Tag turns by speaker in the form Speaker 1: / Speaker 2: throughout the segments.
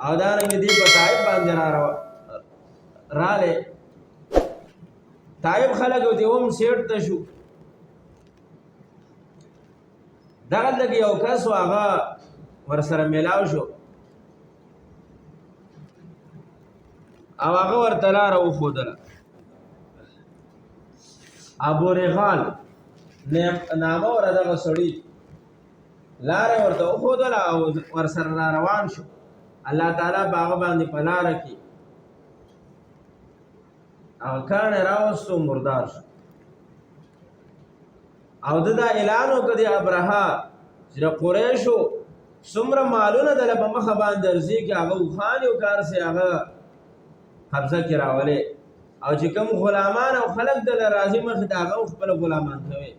Speaker 1: او دارنګ دی په طائف باندې رااله طائف خلک دی هم سیټ ته شو دغه لګي یو کس واغه ورسره ملاو شو او هغه ورته لاره وښودله ابو رغال نامه ور دغه سړي لاره ورته وښودله او ورسره را روان شو الله تعالی باغ باندې په لاره کې او کاڼی راوستو مردار شو او د دا اعلان وکړ د ابرهه چې د قریشو څومره مالونه دله په مخه باندې درځي کې هغه وخان یو کار سي هغه قبضه کې راولې او چې کوم غلامان او خلک دله راځي مخې ته هغه خپل غلامان کوي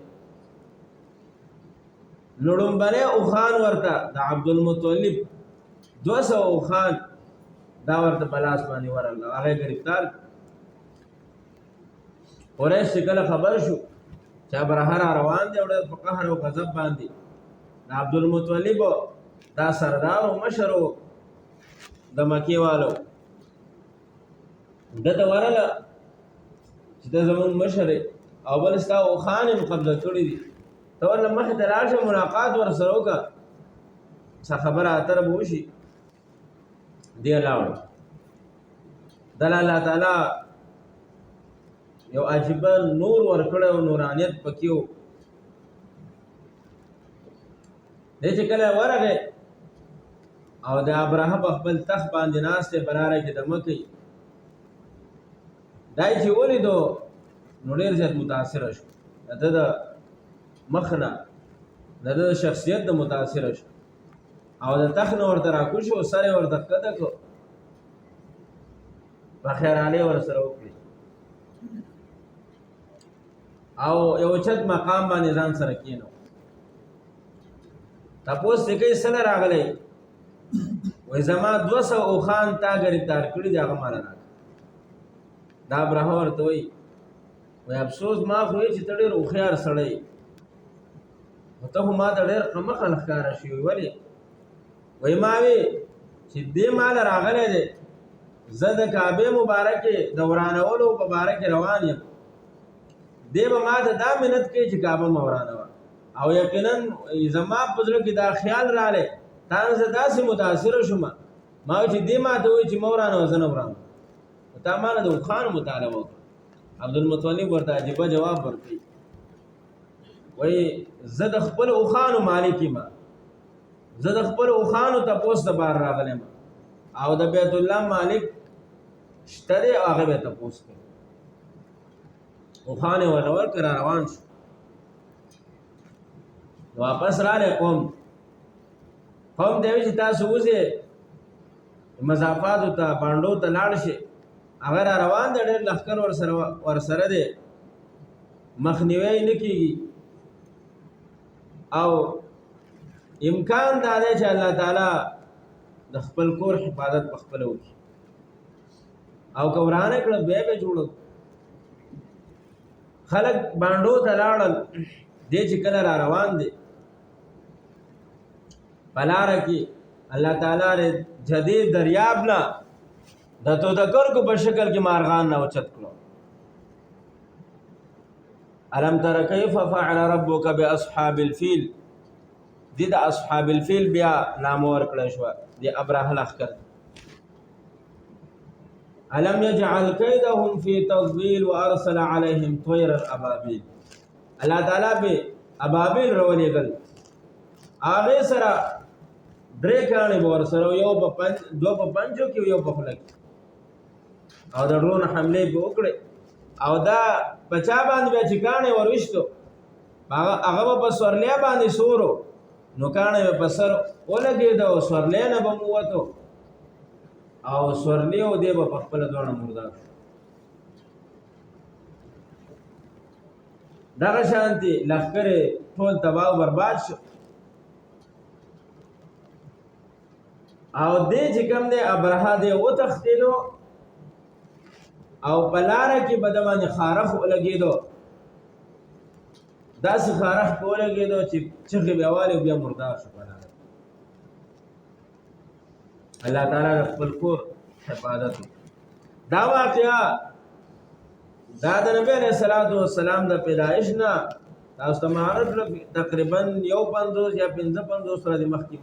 Speaker 1: لړومبنه اوخان ورته د عبدالمطلب 200 اوخان دا ورته بلاس باندې ورغله هغه گرفتار قریش کله خبر شو چې ابرهه روان دی او په قهر او غضب باندې د عبدالمطلب دا سردار او مشر د مکی والو دته ورله چې د زمون مشر او بل ستا اوخان قبضه کړی دي ته ورله مخې ته لاړ شه ملاقات ورسره وکړه څه خبره اتره به وشي دی لاړ دل الله تعالی یو عجیب نور ورکړی او نورانیت پکې و دی چې کله ورغی او د ابرهه په خپل تخت باندې ناست دی په لاره کې دمه کوي دای چې ولیدو نو ډېر زیات متاثره شو د د مخ نه د د شخصیت د متاثره شو او د تخت نه ورته راکوز شو سر یې ورته ښکته کړو په خیرانې ورسره وکړي او یو اوچت مقام باندې ځان سره کېنو تپوس یې کوي څه نه راغلی وایي زما 200 اوښان تا ګرفتار کړي دي هغه ماله راکړه دا ابرهه ورته وایي افسوس ما خو یې چې ته ډېر هوښیار سړی خو ته خو ما ته ډېر قمقه ښکاره شوي ولې وایي ما وی چې دې ماله راغلی دی زه د کعبې مبارکې د ورانولو په باره کې روان یم دی به ما ته دا منت کوي چې کعبه مه ورانوه او یقینا زما په زړه کې دا خیال رالی تا نه زه داسې متاثره شوم ما وایي چې دې ما ته وایي چې مه ورانوه زه نه ورانوم تا ما نه د اوښانو مطالبه وکړه عبدالمطلب ورته عجیبه جواب ورکوي وایي زه د خپل اوښانو مالک یم زه د خپل اوښانو تپوس د بار راغلی یم او د بیت الله مالک شته دی هغه به تپوس کوي اوښان یې ورته ورکړه را روان شو واپس راغلی قوم ته وایي چې تاسو وځئ مضافاتو ته بانډو ته لاړ شئ هغه را روان دی ډېر لښکر ورسره دی مخنیوی نه کېږي او امکان دا دی چې الله تعالی د خپل کور حفاظت په خپله وکړي او که ورانه کړه بیا به جوړه خلک بانډو ته لاړل دی چې کله را روان دی په لاره کې الله تعالی جدید دریاب نه د تودکرګو په شکل کې مارغان نه اوچت کړو الم تر کیف فعل ربک باصحاب الفیل دې د اصحاب الفیل بیا نام ورکړی شو د ابرهه لښکر الم یجعل کیدهم فی تضلیل وارسل علیهم طیر الابابیل الله تعالی به ابابیل راولېږل هغې سره درې کاڼي به ورسره یو په دو په پنجو کې یو په خوله کې او د ډرون حملې به وکړې او دا په چا باندې بیا چې کاڼی ورویشتو هغه به په سورلیا باندې سورو نو کاڼی به په سر ولګېده او سورلی نه به مو وتو او سورلی او دی به په خپله دواړه مردار شو دغه شانتې لښکرې ټول تباه او برباد شو او دې چې کوم دی ابرهه دی وتښتېدو او په لاره کې به د باندې خارخ ولګېدو داسې خارخ په ولګېدو چې چغې بیا والې بیا مردار شو په لاره الله تعالی د خپل کور حفاظت وکړي. دا واقعه دا د نبی علیہ الصلوۃ والسلام د پیدایش نه تاسو ته معرف تقریبا 150 یا 55 سره د مخکې